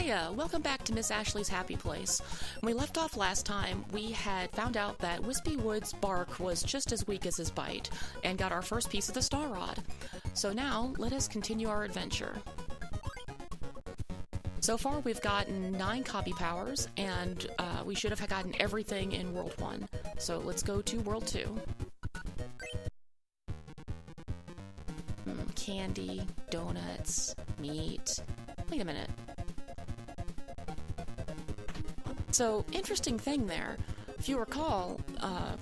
Hiya! Welcome back to Miss Ashley's Happy Place. When we left off last time, we had found out that Wispy Wood's bark was just as weak as his bite, and got our first piece of the star rod. So now, let us continue our adventure. So far, we've gotten 9 Kaabii powers, and we should have gotten everything in World 1. So let's go to World 2. Candy, donuts, meat. Wait a minute. So, interesting thing there. If you recall,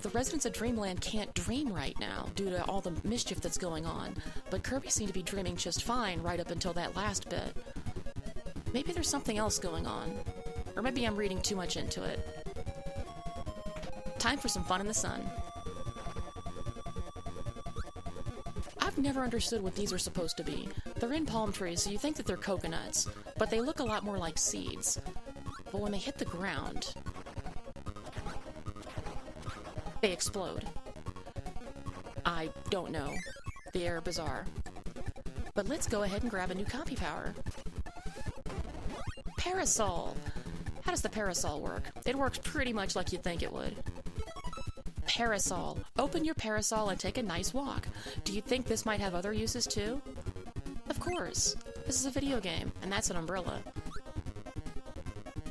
the residents of Dreamland can't dream right now due to all the mischief that's going on, but Kirby seemed to be dreaming just fine right up until that last bit. Maybe there's something else going on. Or maybe I'm reading too much into it. Time for some fun in the sun. I've never understood what these are supposed to be. They're in palm trees, so you think that they're coconuts, but they look a lot more like seeds. But when they hit the ground, they explode. I don't know. They're bizarre. But let's go ahead and grab a new Kaabii power. Parasol! How does the parasol work? It works pretty much like you'd think it would. Parasol. Open your parasol and take a nice walk. Do you think this might have other uses too? Of course. This is a video game, and that's an umbrella.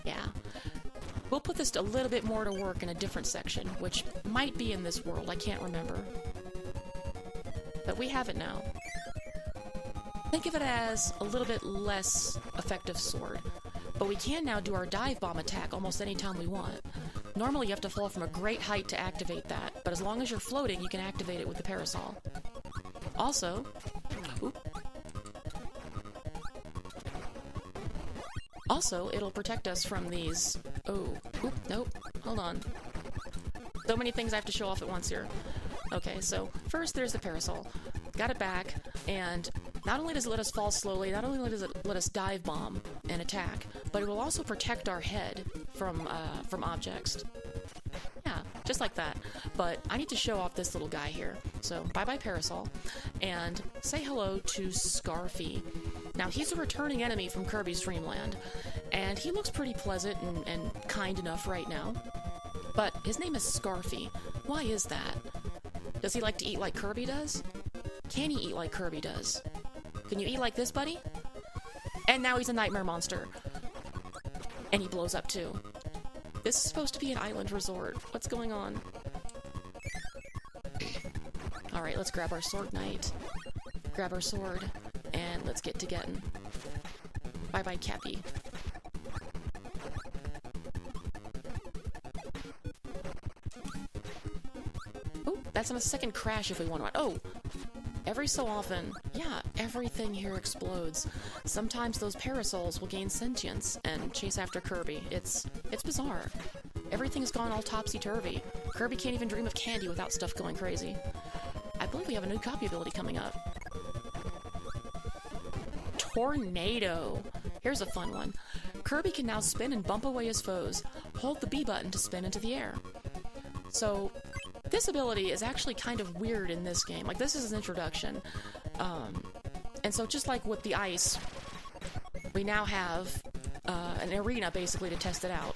Yeah. We'll put this a little bit more to work in a different section, which might be in this world, I can't remember. But we have it now. Think of it as a little bit less effective sword. But we can now do our dive bomb attack almost any time we want. Normally you have to fall from a great height to activate that, but as long as you're floating, you can activate it with the parasol. Also, it'll protect us from these... nope, hold on. So many things I have to show off at once here. Okay, so first there's the parasol. Got it back, and not only does it let us fall slowly, not only does it let us dive bomb and attack, but it will also protect our head from objects. Yeah, just like that. But I need to show off this little guy here. So, bye-bye parasol. And say hello to Scarfy. Now, he's a returning enemy from Kirby's Dreamland, and he looks pretty pleasant and kind enough right now. But his name is Scarfy. Why is that? Does he like to eat like Kirby does? Can he eat like Kirby does? Can you eat like this, buddy? And now he's a nightmare monster. And he blows up too. This is supposed to be an island resort. What's going on? Alright, let's grab our sword knight. Grab our sword. And let's get to getting. Bye-bye, Kaabii. Oh, that's on a second crash if we want to. Oh! Every so often, yeah, everything here explodes. Sometimes those parasols will gain sentience and chase after Kirby. It's bizarre. Everything's gone all topsy-turvy. Kirby can't even dream of candy without stuff going crazy. I believe we have a new Kaabii ability coming up. Tornado! Here's a fun one. Kirby can now spin and bump away his foes. Hold the B button to spin into the air. So, this ability is actually kind of weird in this game. Like, this is an introduction. And so just like with the ice, we now have an arena, basically, to test it out.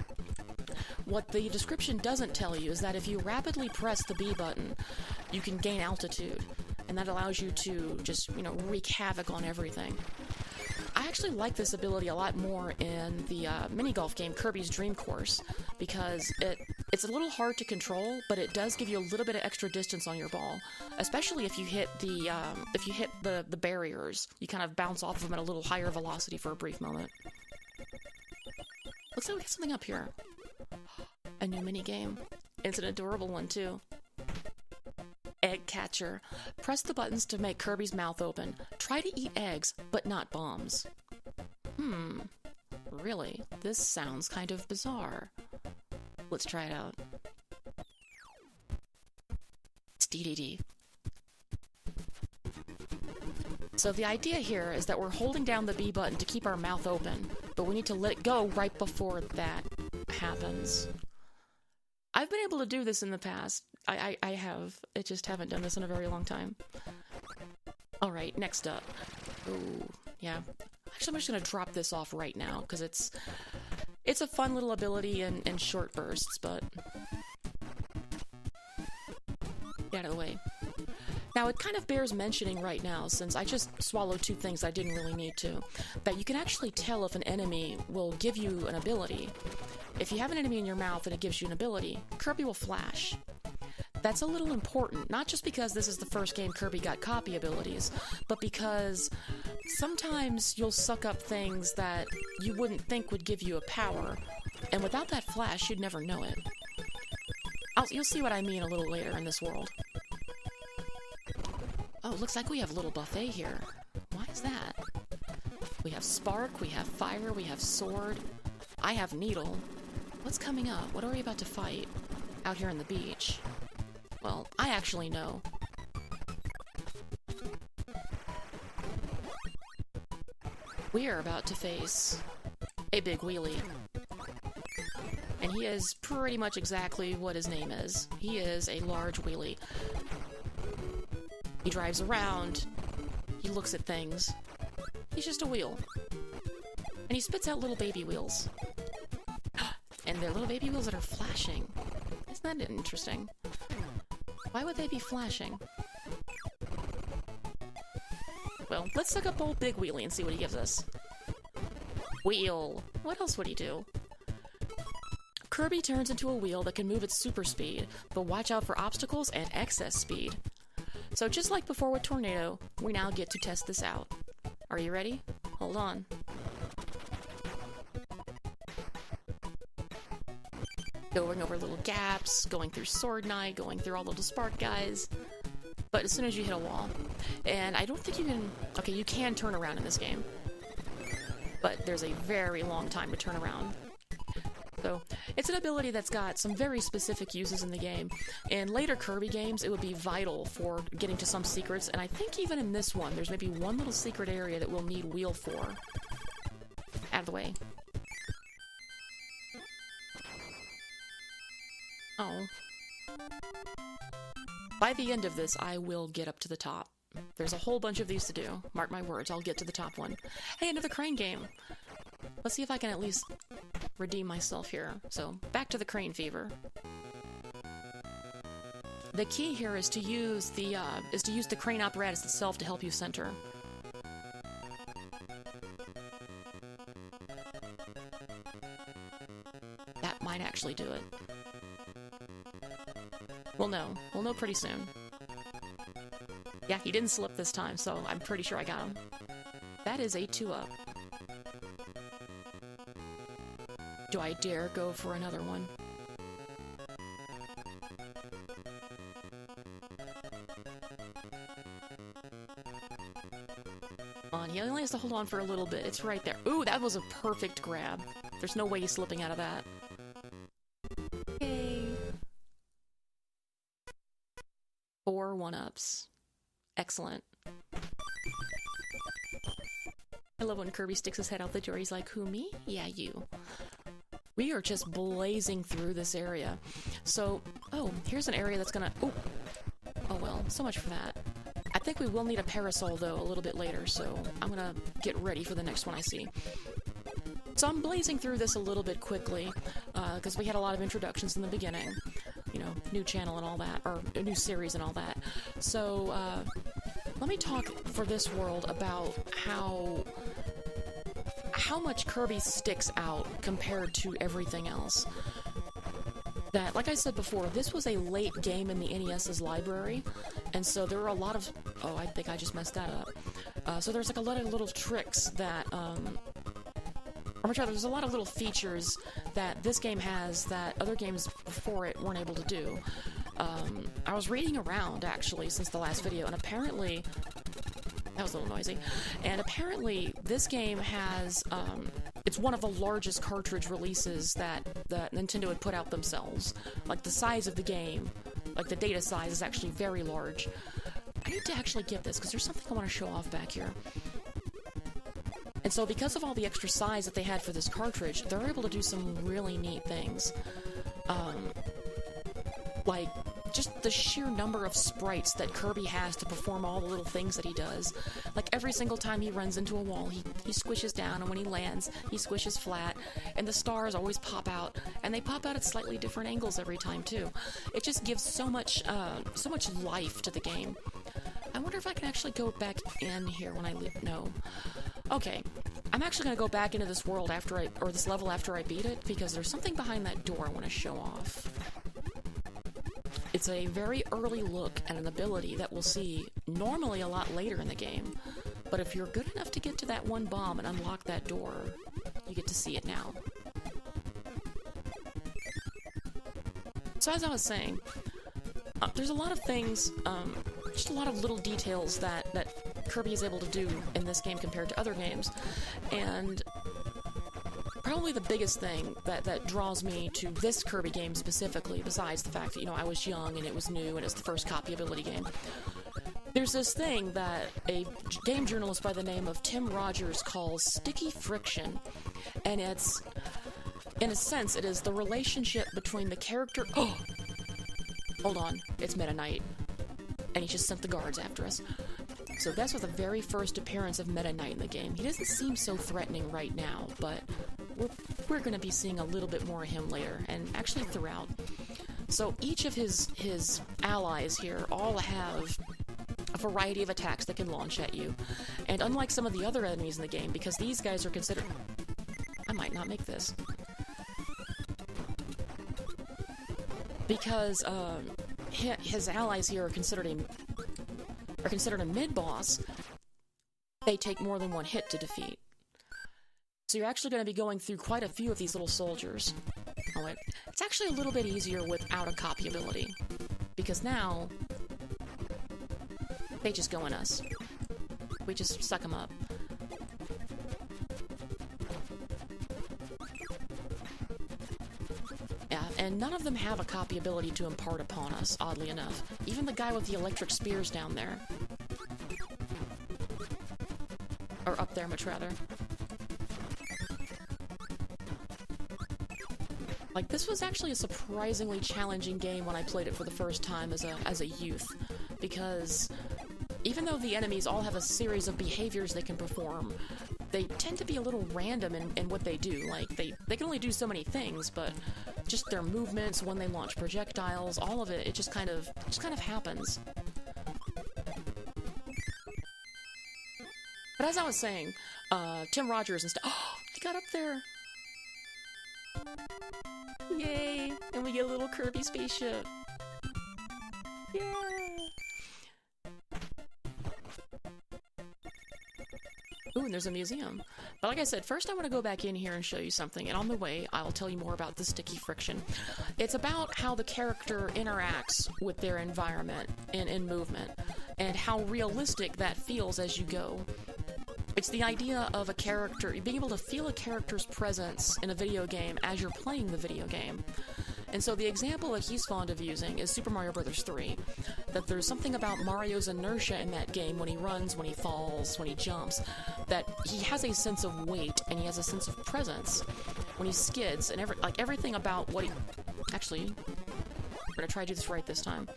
What the description doesn't tell you is that if you rapidly press the B button, you can gain altitude. And that allows you to just, wreak havoc on everything. I actually like this ability a lot more in the mini-golf game Kirby's Dream Course, because it's a little hard to control, but it does give you a little bit of extra distance on your ball, especially if you hit the barriers. You kind of bounce off of them at a little higher velocity for a brief moment. Looks like we got something up here. A new mini-game. It's an adorable one, too. Egg catcher. Press the buttons to make Kirby's mouth open. Try to eat eggs, but not bombs. Really? This sounds kind of bizarre. Let's try it out. It's DDD. So the idea here is that we're holding down the B button to keep our mouth open, but we need to let it go right before that happens. I've been able to do this in the past. I have. I just haven't done this in a very long time. Alright, next up. Ooh, yeah. Actually, I'm just gonna drop this off right now, because it's a fun little ability in short bursts, but... Get out of the way. Now, it kind of bears mentioning right now, since I just swallowed two things I didn't really need to, that you can actually tell if an enemy will give you an ability. If you have an enemy in your mouth and it gives you an ability, Kirby will flash. That's a little important, not just because this is the first game Kirby got Kaabii abilities, but because sometimes you'll suck up things that you wouldn't think would give you a power, and without that flash, you'd never know it. You'll see what I mean a little later in this world. Oh, looks like we have a little buffet here. Why is that? We have spark, we have fire, we have sword. I have needle. What's coming up? What are we about to fight out here on the beach? Well, I actually know. We are about to face a big wheelie. And he is pretty much exactly what his name is. He is a large wheelie. He drives around. He looks at things. He's just a wheel. And he spits out little baby wheels. And they're little baby wheels that are flashing. Isn't that interesting? Why would they be flashing? Well, let's suck up old Big Wheelie and see what he gives us. Wheel. What else would he do? Kirby turns into a wheel that can move at super speed, but watch out for obstacles and excess speed. So just like before with Tornado, we now get to test this out. Are you ready? Hold on. Going over little gaps, going through Sword Knight, going through all the little spark guys. But as soon as you hit a wall, and I don't think you can... Okay, you can turn around in this game. But there's a very long time to turn around. So, it's an ability that's got some very specific uses in the game. In later Kirby games, it would be vital for getting to some secrets, and I think even in this one, there's maybe one little secret area that we'll need Wheel for. Out of the way. Oh. By the end of this, I will get up to the top. There's a whole bunch of these to do. Mark my words, I'll get to the top one. Hey, another crane game! Let's see if I can at least redeem myself here. So, back to the crane fever. The key here is to use the crane apparatus itself to help you center. That might actually do it. We'll know. We'll know pretty soon. Yeah, he didn't slip this time, so I'm pretty sure I got him. That is a 2-up. Do I dare go for another one? Come on, he only has to hold on for a little bit. It's right there. Ooh, that was a perfect grab. There's no way he's slipping out of that. Yay! 4 1-ups. Excellent. I love when Kirby sticks his head out the door. He's like, who, me? Yeah, you. We are just blazing through this area. So, oh, here's an area that's gonna... Oh well, so much for that. I think we will need a parasol, though, a little bit later, so I'm gonna get ready for the next one I see. So I'm blazing through this a little bit quickly, because we had a lot of introductions in the beginning. You know, new channel and all that, or a new series and all that. So, let me talk for this world about how much Kirby sticks out compared to everything else. That, like I said before, this was a late game in the NES's library, and so there were a lot of... Oh, I think I just messed that up. So there's like a lot of little tricks that, there's a lot of little features that this game has that other games before it weren't able to do. I was reading around, actually, since the last video, and apparently... That was a little noisy. And apparently, this game has, it's one of the largest cartridge releases that Nintendo had put out themselves. Like, the size of the game, like, the data size is actually very large. I need to actually get this, because there's something I want to show off back here. And so, because of all the extra size that they had for this cartridge, they're able to do some really neat things. Like, just the sheer number of sprites that Kirby has to perform all the little things that he does. Like, every single time he runs into a wall, he squishes down, and when he lands, he squishes flat, and the stars always pop out, and they pop out at slightly different angles every time, too. It just gives so much life to the game. I wonder if I can actually go back in here when I leave. No. Okay. I'm actually going to go back into this world or this level after I beat it, because there's something behind that door I want to show off. It's a very early look at an ability that we'll see normally a lot later in the game. But if you're good enough to get to that one bomb and unlock that door, you get to see it now. So as I was saying, there's a lot of things, just a lot of little details that Kirby is able to do in this game compared to other games. And probably the biggest thing that draws me to this Kirby game specifically, besides the fact that, you know, I was young and it was new and it's the first copy ability game, there's this thing that a game journalist by the name of Tim Rogers calls sticky friction. And it's, in a sense, it is the relationship between the character... Oh! Hold on. It's Meta Knight. And he just sent the guards after us. So that's the very first appearance of Meta Knight in the game. He doesn't seem so threatening right now, but we're going to be seeing a little bit more of him later, and actually throughout. So each of his allies here all have a variety of attacks that can launch at you. And unlike some of the other enemies in the game, because these guys are considered... I might not make this. Because his allies here are considered a mid-boss, they take more than one hit to defeat. So you're actually going to be going through quite a few of these little soldiers. Oh wait, it's actually a little bit easier without a copy ability, because now they just go in us. We just suck them up. Yeah, and none of them have a copy ability to impart upon us, oddly enough. Even the guy with the electric spears down there. Or up there, much rather. Like, this was actually a surprisingly challenging game when I played it for the first time as a youth, because even though the enemies all have a series of behaviors they can perform, they tend to be a little random in what they do. Like, they can only do so many things, but just their movements, when they launch projectiles, all of it, it just kind of happens. But as I was saying, Tim Rogers and stuff. Oh, he got up there! Yay! And we get a little Kirby spaceship. Yeah! Ooh, and there's a museum. But like I said, first I want to go back in here and show you something, and on the way, I'll tell you more about the sticky friction. It's about how the character interacts with their environment in movement, and how realistic that feels as you go. It's the idea of a character, being able to feel a character's presence in a video game as you're playing the video game. And so the example that he's fond of using is Super Mario Bros. 3. That there's something about Mario's inertia in that game when he runs, when he falls, when he jumps, that he has a sense of weight and he has a sense of presence when he skids, and everything about what he... Actually, we're gonna try to do this right this time.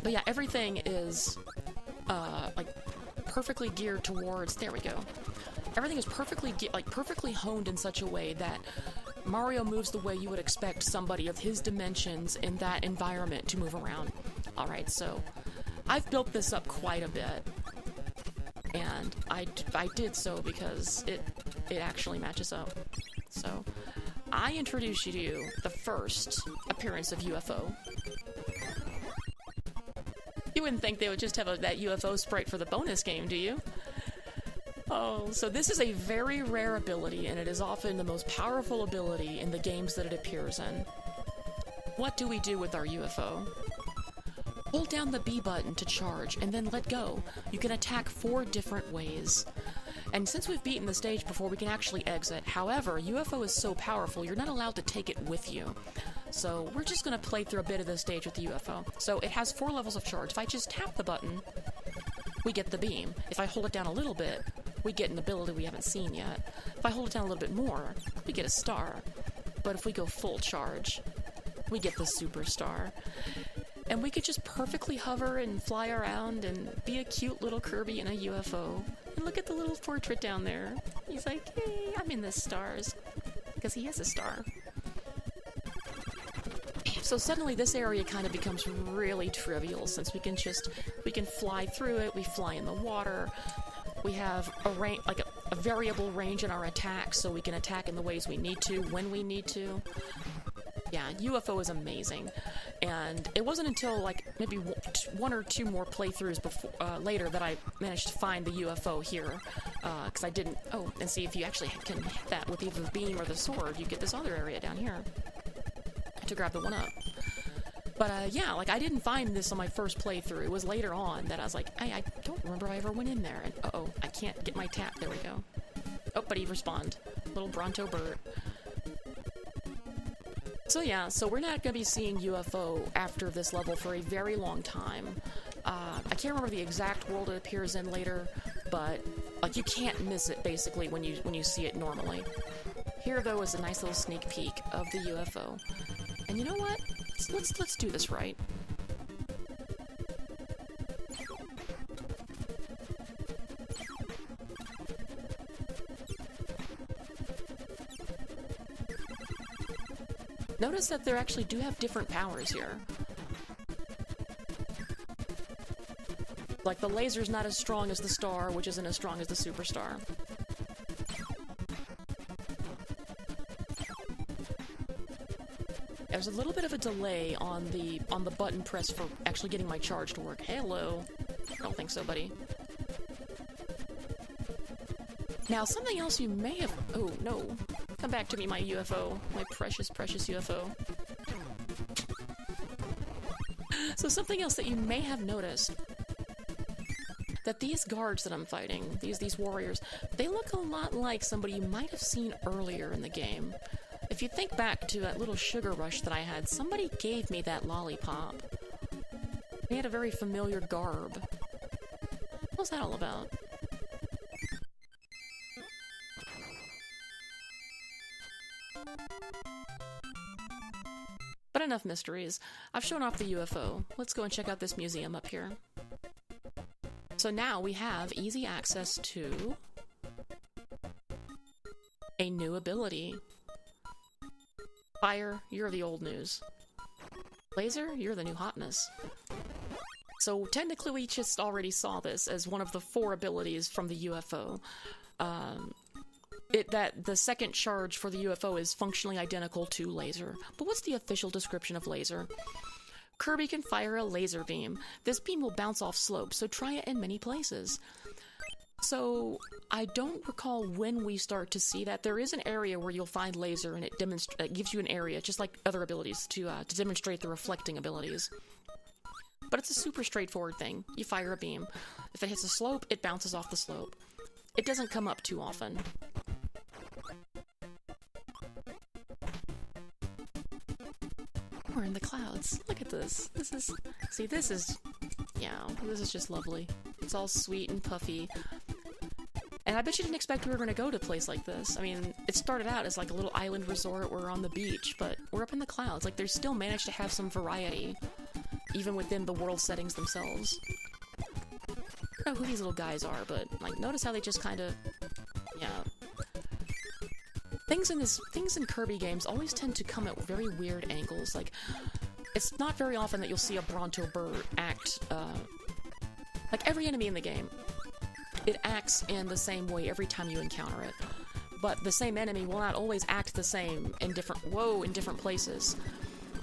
But yeah, everything is, perfectly geared towards... There we go. Everything is perfectly honed in such a way that Mario moves the way you would expect somebody of his dimensions in that environment to move around. Alright, so I've built this up quite a bit, and I did so because it actually matches up. So I introduce you to the first appearance of UFO. You wouldn't think they would just have that UFO sprite for the bonus game, do you? Oh, so this is a very rare ability, and it is often the most powerful ability in the games that it appears in. What do we do with our UFO? Hold down the B button to charge, and then let go. You can attack 4 different ways. And since we've beaten the stage before, we can actually exit. However, UFO is so powerful, you're not allowed to take it with you. So we're just going to play through a bit of this stage with the UFO. So it has 4 levels of charge. If I just tap the button, we get the beam. If I hold it down a little bit, we get an ability we haven't seen yet. If I hold it down a little bit more, we get a star. But if we go full charge, we get the superstar. And we could just perfectly hover and fly around and be a cute little Kirby in a UFO. And look at the little portrait down there. He's like, hey, I'm in the stars. Because he is a star. So suddenly this area kind of becomes really trivial since we can fly through it, we fly in the water, we have a variable range in our attacks so we can attack in the ways we need to, when we need to. Yeah, UFO is amazing. And it wasn't until like maybe one or two more playthroughs later that I managed to find the UFO here. Because I didn't... Oh, and see if you actually can hit that with either the beam or the sword, you get this other area down here. To grab the one up. But yeah, like I didn't find this on my first playthrough. It was later on that I was like, hey, I don't remember I ever went in there. And uh-oh, I can't get my tap. There we go. Oh, but he respawned. Little Bronto Bert. So yeah, so we're not going to be seeing UFO after this level for a very long time. I can't remember the exact world it appears in later, but like you can't miss it basically when you see it normally. Here though is a nice little sneak peek of the UFO. And you know what? Let's do this right. Notice that they actually do have different powers here. Like the laser's not as strong as the star, which isn't as strong as the superstar. There's a little bit of a delay on the button press for actually getting my charge to work. Hello. I don't think so, buddy. Now, something else you may have... Oh, no. Come back to me, my UFO. My precious, precious UFO. So something else that you may have noticed, that these guards that I'm fighting, these warriors, they look a lot like somebody you might have seen earlier in the game. If you think back to that little sugar rush that I had, somebody gave me that lollipop. They had a very familiar garb. What's that all about? But enough mysteries. I've shown off the UFO. Let's go and check out this museum up here. So now we have easy access to a new ability. Fire, you're the old news. Laser, you're the new hotness. So technically we just already saw this as one of the 4 abilities from the UFO. That the second charge for the UFO is functionally identical to laser. But what's the official description of laser? Kirby can fire a laser beam. This beam will bounce off slopes, so try it in many places. So, I don't recall when we start to see that. There is an area where you'll find laser, and it gives you an area, just like other abilities, to demonstrate the reflecting abilities. But it's a super straightforward thing. You fire a beam. If it hits a slope, it bounces off the slope. It doesn't come up too often. We're in the clouds. Look at this. This is just lovely. It's all sweet and puffy. And I bet you didn't expect we were going to go to a place like this. I mean, it started out as like a little island resort. We're on the beach, but we're up in the clouds. Like, they still managed to have some variety, even within the world settings themselves. I don't know who these little guys are, but, like, notice how they just kind of, yeah. Things in Kirby games always tend to come at very weird angles. Like, it's not very often that you'll see a Bronto Bird act, like every enemy in the game. It acts in the same way every time you encounter it. But the same enemy will not always act the same in different places.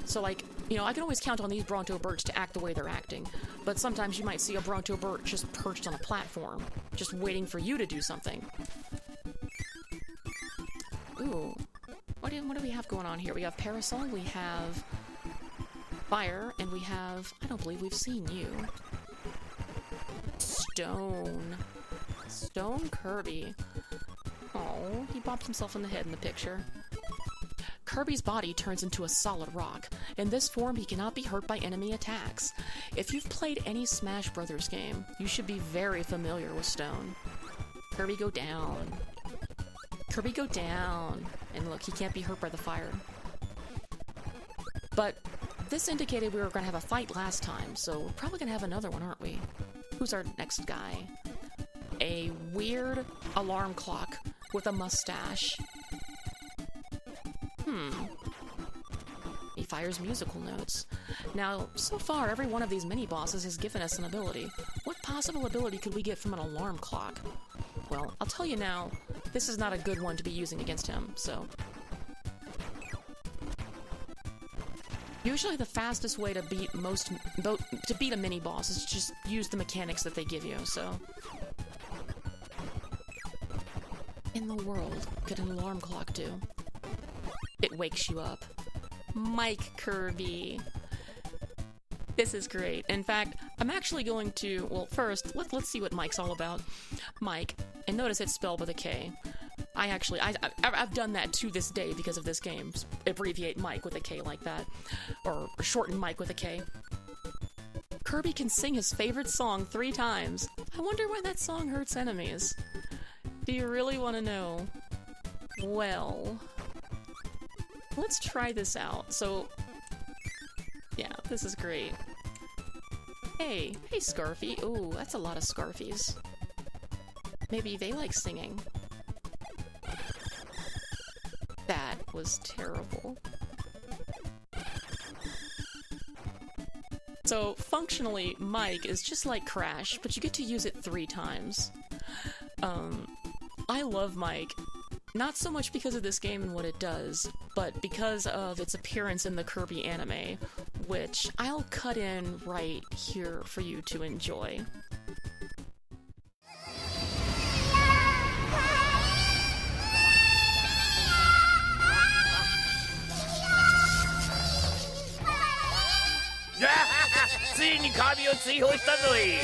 So, like, you know, I can always count on these Bronto Birds to act the way they're acting. But sometimes you might see a Bronto Bird just perched on a platform, just waiting for you to do something. Ooh. What do we have going on here? We have Parasol, we have Fire, and we have... I don't believe we've seen you. Stone. Stone Kirby. Oh, he bopped himself in the head in the picture. Kirby's body turns into a solid rock. In this form, he cannot be hurt by enemy attacks. If you've played any Smash Brothers game, you should be very familiar with Stone. Kirby, go down. Kirby, go down. And look, he can't be hurt by the fire. But this indicated we were going to have a fight last time, so we're probably going to have another one, aren't we? Who's our next guy? A weird alarm clock with a mustache. He fires musical notes. Now, so far, every one of these mini-bosses has given us an ability. What possible ability could we get from an alarm clock? Well, I'll tell you now, this is not a good one to be using against him, so... Usually the fastest way to beat a mini-boss is to just use the mechanics that they give you, so... In the world could an alarm clock do? It wakes you up. Mike Kirby. This is great. In fact, I'm actually going to... Well, first, let's see what Mike's all about. Mike, and notice it's spelled with a K. I've done that to this day because of this game. Abbreviate Mike with a K like that. Or shorten Mike with a K. Kirby can sing his favorite song 3 times. I wonder why that song hurts enemies. Do you really want to know? Well... Let's try this out. So... Yeah, this is great. Hey Scarfy. Ooh, that's a lot of Scarfies. Maybe they like singing. That was terrible. So, functionally, Mike is just like Crash, but you get to use it 3 times. I love Mike. Not so much because of this game and what it does, but because of its appearance in the Kirby anime, which I'll cut in right here for you to enjoy. Kaabii を追放したぞい。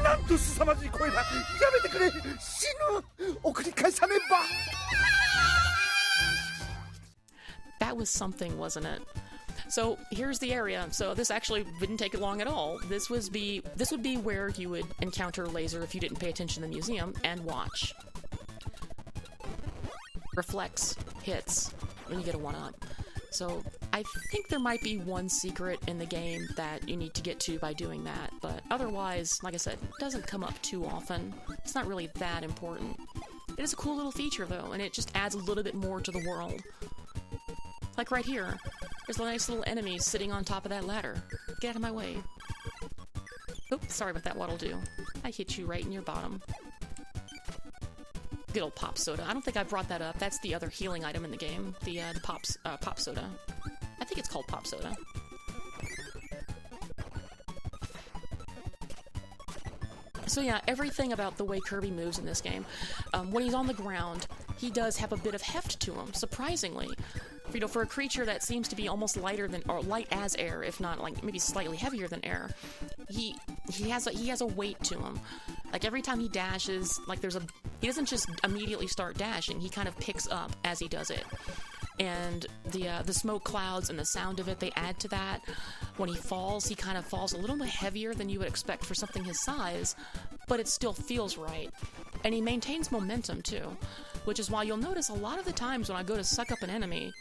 なんと凄まじい声だ。やめてくれ。死ぬ。送り返さねば。That was something, wasn't it? So here's the area. So this actually didn't take it long at all. This would be where you would encounter Laser if you didn't pay attention in the museum and watch. Reflects hits when you get a 1-up. So I think there might be one secret in the game that you need to get to by doing that, but otherwise, like I said, it doesn't come up too often. It's not really that important. It is a cool little feature though, and it just adds a little bit more to the world. Like right here. There's a nice little enemy sitting on top of that ladder. Get out of my way. Oops, sorry about that, what'll do. I hit you right in your bottom. Good old pop soda. I don't think I brought that up. That's the other healing item in the game. The pop soda. I think it's called pop soda. So yeah, everything about the way Kirby moves in this game, when he's on the ground, he does have a bit of heft to him, surprisingly. You know, for a creature that seems to be almost lighter than, or light as air, if not like maybe slightly heavier than air, he has a weight to him. Like every time he dashes, like he doesn't just immediately start dashing. He kind of picks up as he does it. And the smoke clouds and the sound of it, they add to that. When he kind of falls a little bit heavier than you would expect for something his size, but it still feels right. And he maintains momentum too, which is why you'll notice a lot of the times when I go to suck up an enemy,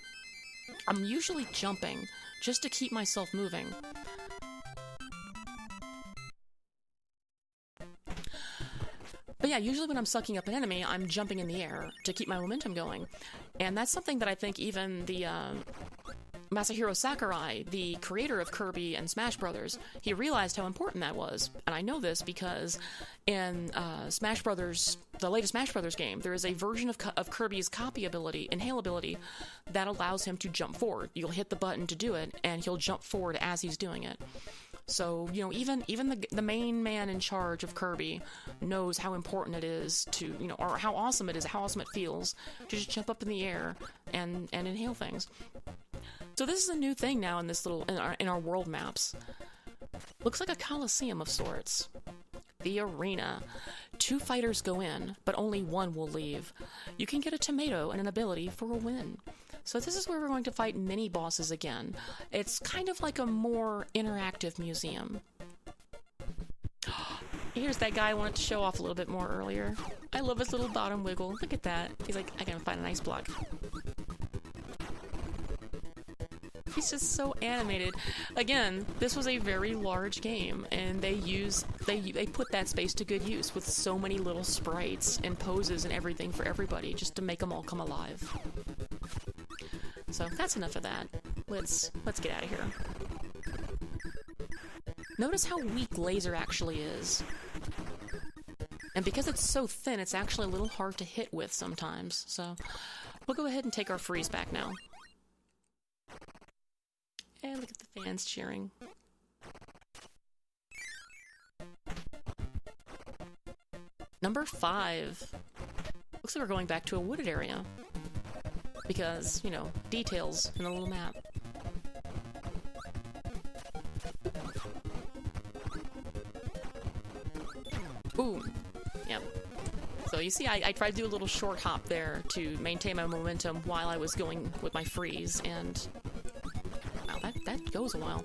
I'm usually jumping just to keep myself moving. But yeah, usually when I'm sucking up an enemy, I'm jumping in the air to keep my momentum going. And that's something that I think even the Masahiro Sakurai, the creator of Kirby and Smash Brothers, he realized how important that was. And I know this because in Smash Brothers, the latest Smash Brothers game, there is a version of Kirby's Kaabii ability, Inhale ability, that allows him to jump forward. You'll hit the button to do it, and he'll jump forward as he's doing it. So, you know, even the main man in charge of Kirby knows how important it is to, you know, or how awesome it is, how awesome it feels to just jump up in the air and inhale things. So this is a new thing now in this in our world maps. Looks like a coliseum of sorts. The arena. 2 fighters go in, but only one will leave. You can get a tomato and an ability for a win. So this is where we're going to fight mini bosses again. It's kind of like a more interactive museum. Here's that guy I wanted to show off a little bit more earlier. I love his little bottom wiggle. Look at that. He's like, I can find a nice block. He's just so animated. Again, this was a very large game, and they put that space to good use with so many little sprites and poses and everything for everybody, just to make them all come alive. So that's enough of that. Let's get out of here. Notice how weak laser actually is. And because it's so thin, it's actually a little hard to hit with sometimes. So we'll go ahead and take our freeze back now. And look at the fans cheering. Number 5. Looks like we're going back to a wooded area. Because, you know, details in the little map. Ooh. Yep. So you see, I tried to do a little short hop there to maintain my momentum while I was going with my freeze, and wow, that goes a while.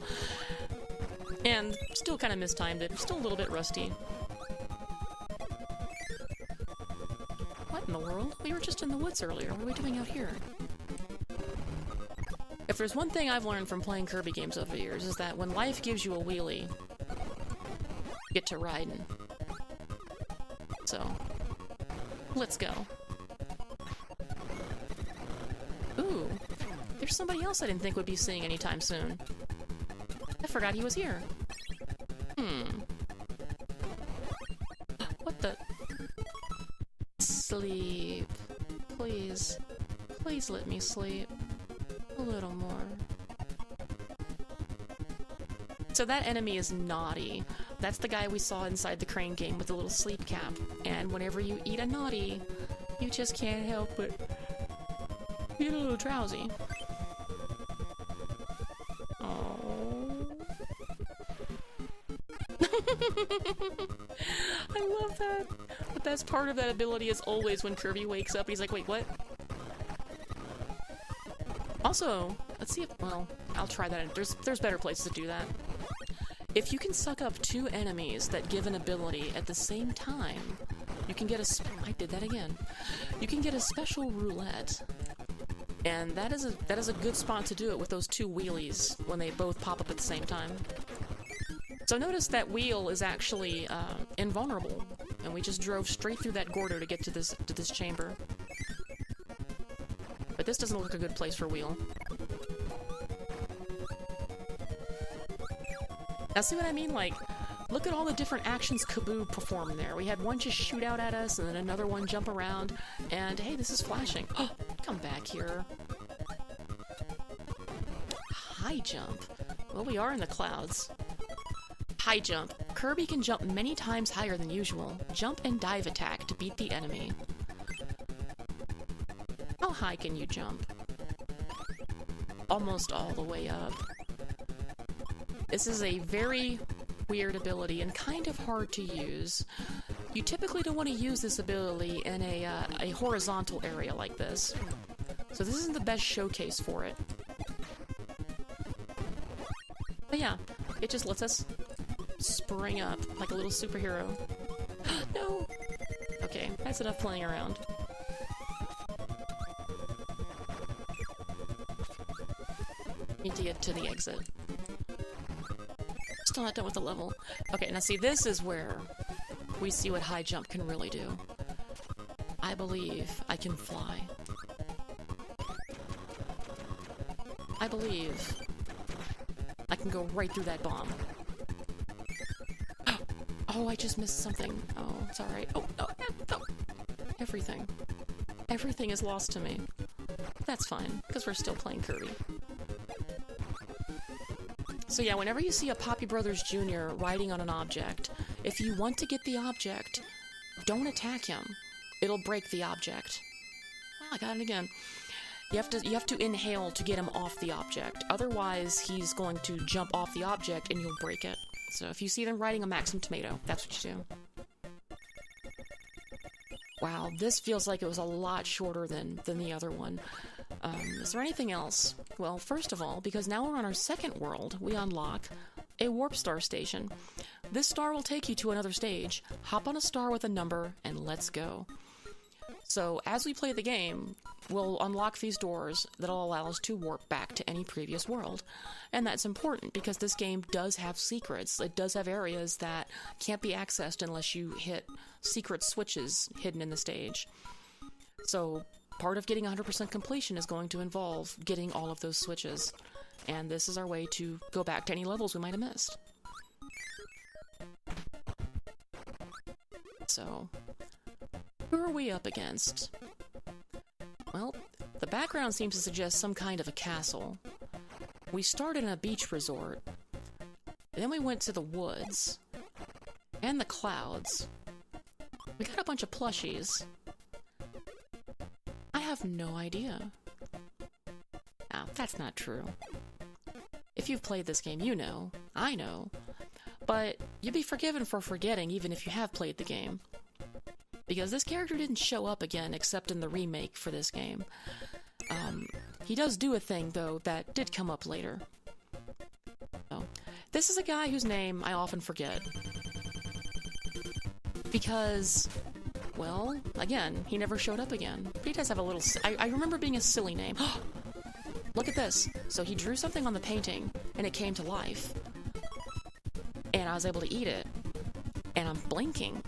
And still kind of mistimed it. Still a little bit rusty. What in the world? We were just in the woods earlier. What are we doing out here? If there's one thing I've learned from playing Kirby games over the years, is that when life gives you a wheelie, you get to riding. So, let's go. Ooh, there's somebody else I didn't think would be seeing anytime soon. I forgot he was here. What the? Sleep. Please. Please let me sleep. A little more. So that enemy is naughty. That's the guy we saw inside the crane game with the little sleep cap. And whenever you eat a naughty, you just can't help it. Get a little drowsy. Oh. I love that. The best part of that ability is always when Kirby wakes up, he's like, wait, what? Also, let's see if, well, I'll try that. There's better places to do that. If you can suck up 2 enemies that give an ability at the same time, you can get I did that again. You can get a special roulette. And that is a good spot to do it with those 2 wheelies when they both pop up at the same time. So notice that wheel is actually invulnerable, and we just drove straight through that Gordo to get to this chamber. But this doesn't look a good place for wheel. Now see what I mean? Like, look at all the different actions Kaabii performed there. We had one just shoot out at us, and then another one jump around, and hey, this is flashing. Oh, come back here. High jump. Well, we are in the clouds. High jump. Kirby can jump many times higher than usual. Jump and dive attack to beat the enemy. How high can you jump? Almost all the way up. This is a very weird ability and kind of hard to use. You typically don't want to use this ability in a horizontal area like this. So this isn't the best showcase for it. But yeah, it just lets us spring up like a little superhero. No! Okay, that's enough playing around. Need to get to the exit. Still not done with the level. Okay, now see, this is where we see what high jump can really do. I believe I can fly. I believe I can go right through that bomb. Oh, I just missed something. Oh, it's alright. Oh, no, no. Everything. Everything is lost to me. That's fine, because we're still playing Kirby. So yeah, whenever you see a Poppy Brothers Jr. riding on an object, if you want to get the object, don't attack him. It'll break the object. Well, I got it again. You have to inhale to get him off the object. Otherwise, he's going to jump off the object and you'll break it. So if you see them riding a Maxim Tomato, that's what you do. Wow, this feels like it was a lot shorter than the other one. Is there anything else? Well, first of all, because now we're on our second world, we unlock a warp star station. This star will take you to another stage. Hop on a star with a number, and let's go. So, as we play the game, we'll unlock these doors that'll allow us to warp back to any previous world. And that's important, because this game does have secrets. It does have areas that can't be accessed unless you hit secret switches hidden in the stage. So, part of getting 100% completion is going to involve getting all of those switches. And this is our way to go back to any levels we might have missed. So, who are we up against? Well, the background seems to suggest some kind of a castle. We started in a beach resort. Then we went to the woods. And the clouds. We got a bunch of plushies. I have no idea. Ah, that's not true. If you've played this game, you know. I know. But you'd be forgiven for forgetting even if you have played the game. Because this character didn't show up again except in the remake for this game. He does do a thing, though, that did come up later. So, this is a guy whose name I often forget. Because, well, again, he never showed up again. But he does have a little... I remember being a silly name. Look at this. So he drew something on the painting, and it came to life. And I was able to eat it. And I'm blinking.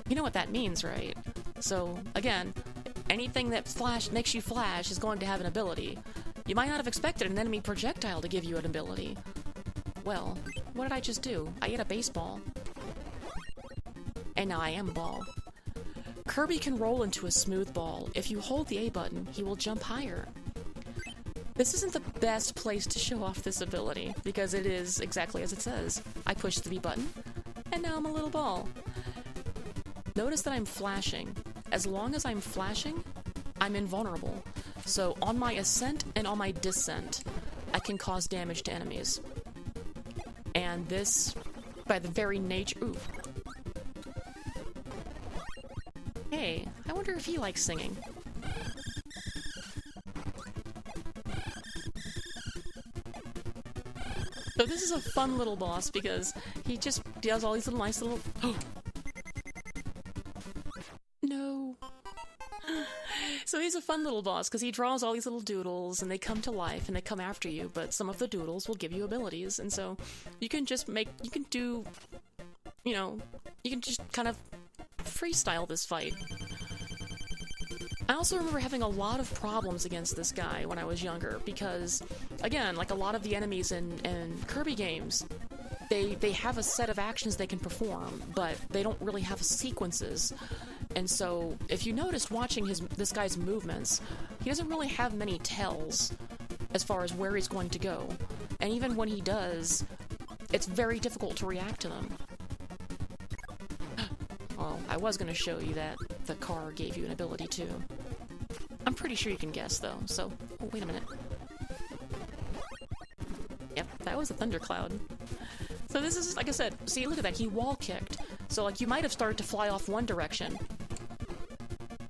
You know what that means, right? So, again, anything that makes you flash is going to have an ability. You might not have expected an enemy projectile to give you an ability. Well, what did I just do? I ate a baseball. And now I am a ball. Kirby can roll into a smooth ball. If you hold the A button, he will jump higher. This isn't the best place to show off this ability, because it is exactly as it says. I push the B button, and now I'm a little ball. Notice that I'm flashing. As long as I'm flashing, I'm invulnerable. So on my ascent and on my descent, I can cause damage to enemies. And this, by the very nature... Ooh. Hey, I wonder if he likes singing. So this is a fun little boss because he just does all these little nice little... No. So he's a fun little boss because he draws all these little doodles and they come to life and they come after you, but some of the doodles will give you abilities, and so you can just you can do, you know, you can just kind of freestyle this fight. I also remember having a lot of problems against this guy when I was younger because, again, like a lot of the enemies in Kirby games, they have a set of actions they can perform, but they don't really have sequences. And so, if you noticed watching this guy's movements, he doesn't really have many tells as far as where he's going to go. And even when he does, it's very difficult to react to them. Well, I was going to show you that the car gave you an ability too. I'm pretty sure you can guess though, so... Oh, wait a minute. Yep, that was a thundercloud. So this is, like I said, see, look at that, he wall-kicked. So, like, you might have started to fly off one direction.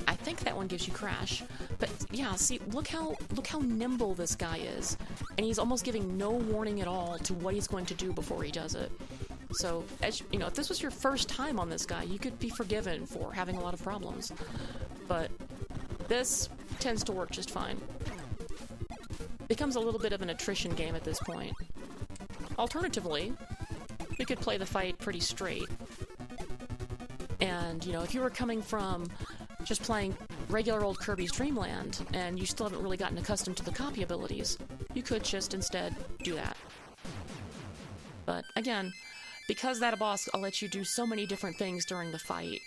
I think that one gives you crash. But, yeah, see, look how nimble this guy is. And he's almost giving no warning at all to what he's going to do before he does it. So, as you know, if this was your first time on this guy, you could be forgiven for having a lot of problems. But this tends to work just fine. Becomes a little bit of an attrition game at this point. Alternatively, we could play the fight pretty straight. And, you know, if you were coming from just playing regular old Kirby's Dream Land, and you still haven't really gotten accustomed to the Kaabii abilities, you could just instead do that. But, again, because that boss will let you do so many different things during the fight,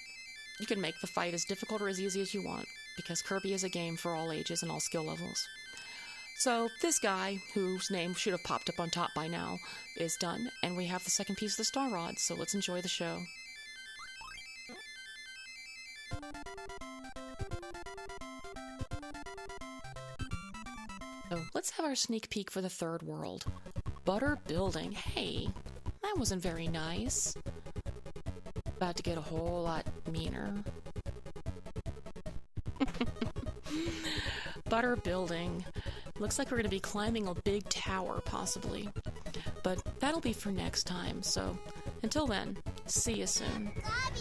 you can make the fight as difficult or as easy as you want, because Kirby is a game for all ages and all skill levels. So, this guy, whose name should have popped up on top by now, is done, and we have the second piece of the Star Rod, so let's enjoy the show. So, let's have our sneak peek for the third world. Butter building. Hey, that wasn't very nice. About to get a whole lot meaner. butter building. Looks like we're going to be climbing a big tower, possibly. But that'll be for next time, so until then, see you soon. Kaabii!